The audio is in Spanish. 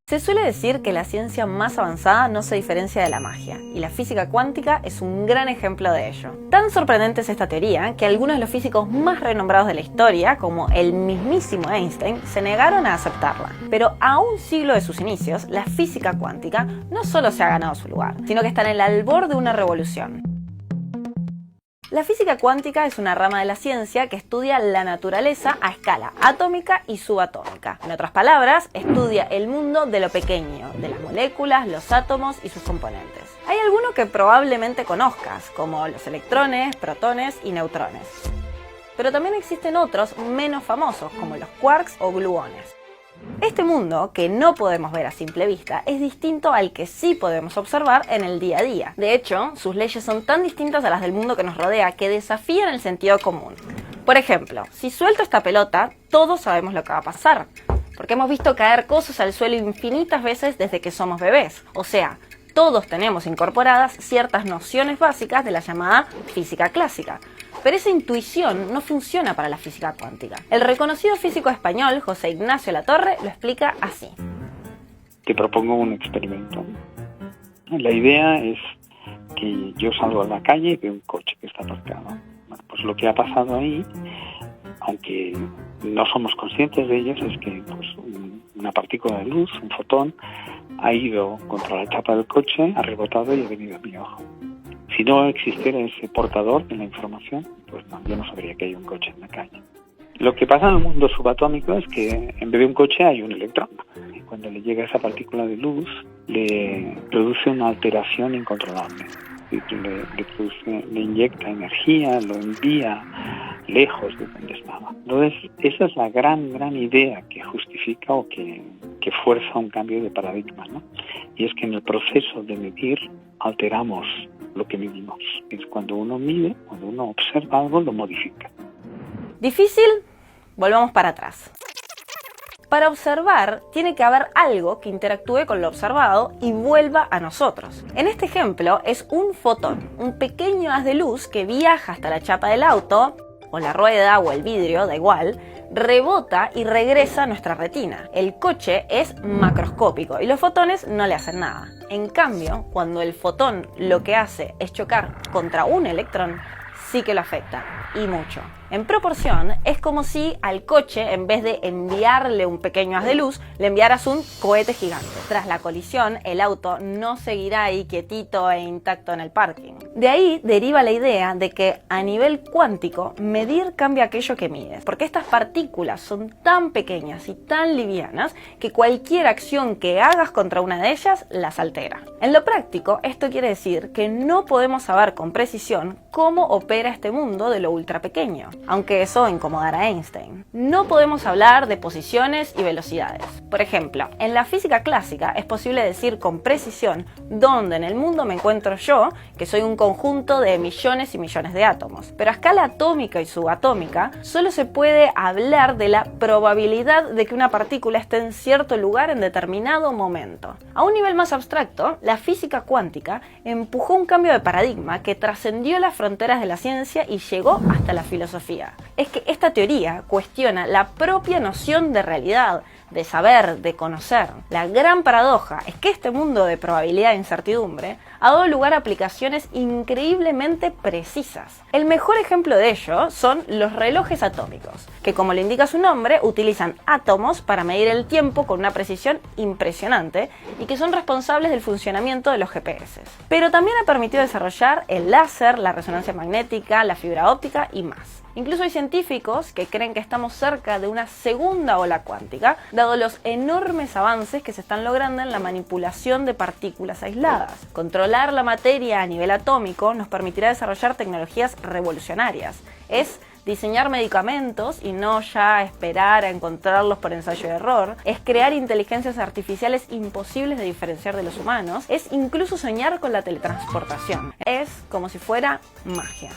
Se suele decir que la ciencia más avanzada no se diferencia de la magia, y la física cuántica es un gran ejemplo de ello. Tan sorprendente es esta teoría que algunos de los físicos más renombrados de la historia, como el mismísimo Einstein, se negaron a aceptarla. Pero a un siglo de sus inicios, la física cuántica no solo se ha ganado su lugar, sino que está en el albor de una revolución. La física cuántica es una rama de la ciencia que estudia la naturaleza a escala atómica y subatómica. En otras palabras, estudia el mundo de lo pequeño, de las moléculas, los átomos y sus componentes. Hay algunos que probablemente conozcas, como los electrones, protones y neutrones. Pero también existen otros menos famosos, como los quarks o gluones. Este mundo, que no podemos ver a simple vista, es distinto al que sí podemos observar en el día a día. De hecho, sus leyes son tan distintas a las del mundo que nos rodea que desafían el sentido común. Por ejemplo, si suelto esta pelota, todos sabemos lo que va a pasar, porque hemos visto caer cosas al suelo infinitas veces desde que somos bebés. O sea, todos tenemos incorporadas ciertas nociones básicas de la llamada física clásica. Pero esa intuición no funciona para la física cuántica. El reconocido físico español, José Ignacio Latorre, lo explica así. Te propongo un experimento. La idea es que yo salgo a la calle y veo un coche que está aparcado. Bueno, pues lo que ha pasado ahí, aunque no somos conscientes de ello, es que pues, una partícula de luz, un fotón, ha ido contra la chapa del coche, ha rebotado y ha venido a mi ojo. Si no existiera ese portador de la información, pues no, yo no sabría que hay un coche en la calle. Lo que pasa en el mundo subatómico es que en vez de un coche hay un electrón. Y cuando le llega esa partícula de luz, le produce una alteración incontrolable. Le inyecta energía, lo envía lejos de donde estaba. Entonces, esa es la gran idea que justifica o que fuerza un cambio de paradigma, ¿no? Y es que en el proceso de medir alteramos lo que medimos. Es cuando uno mide, cuando uno observa algo, lo modifica. ¿Difícil? Volvamos para atrás. Para observar, tiene que haber algo que interactúe con lo observado y vuelva a nosotros. En este ejemplo, es un fotón, un pequeño haz de luz que viaja hasta la chapa del auto, o la rueda o el vidrio, da igual, rebota y regresa a nuestra retina. El coche es macroscópico y los fotones no le hacen nada. En cambio, cuando el fotón lo que hace es chocar contra un electrón, sí que lo afecta, y mucho. En proporción, es como si al coche, en vez de enviarle un pequeño haz de luz, le enviaras un cohete gigante. Tras la colisión, el auto no seguirá ahí quietito e intacto en el parking. De ahí deriva la idea de que a nivel cuántico, medir cambia aquello que mides, porque estas partículas son tan pequeñas y tan livianas que cualquier acción que hagas contra una de ellas las altera. En lo práctico, esto quiere decir que no podemos saber con precisión cómo opera este mundo de lo ultra pequeño, aunque eso incomodara a Einstein. No podemos hablar de posiciones y velocidades. Por ejemplo, en la física clásica es posible decir con precisión dónde en el mundo me encuentro yo, que soy un conjunto de millones y millones de átomos. Pero a escala atómica y subatómica, solo se puede hablar de la probabilidad de que una partícula esté en cierto lugar en determinado momento. A un nivel más abstracto, la física cuántica empujó un cambio de paradigma que trascendió las fronteras de la ciencia y llegó hasta la filosofía. Es que esta teoría cuestiona la propia noción de realidad, de saber, de conocer. La gran paradoja es que este mundo de probabilidad e incertidumbre ha dado lugar a aplicaciones increíblemente precisas. El mejor ejemplo de ello son los relojes atómicos, que como le indica su nombre, utilizan átomos para medir el tiempo con una precisión impresionante y que son responsables del funcionamiento de los GPS. Pero también ha permitido desarrollar el láser, la resonancia magnética, la fibra óptica y más. Incluso hay científicos que creen que estamos cerca de una segunda ola cuántica, dado los enormes avances que se están logrando en la manipulación de partículas aisladas. Controlar la materia a nivel atómico nos permitirá desarrollar tecnologías revolucionarias. Es diseñar medicamentos y no ya esperar a encontrarlos por ensayo y error. Es crear inteligencias artificiales imposibles de diferenciar de los humanos. Es incluso soñar con la teletransportación. Es como si fuera magia.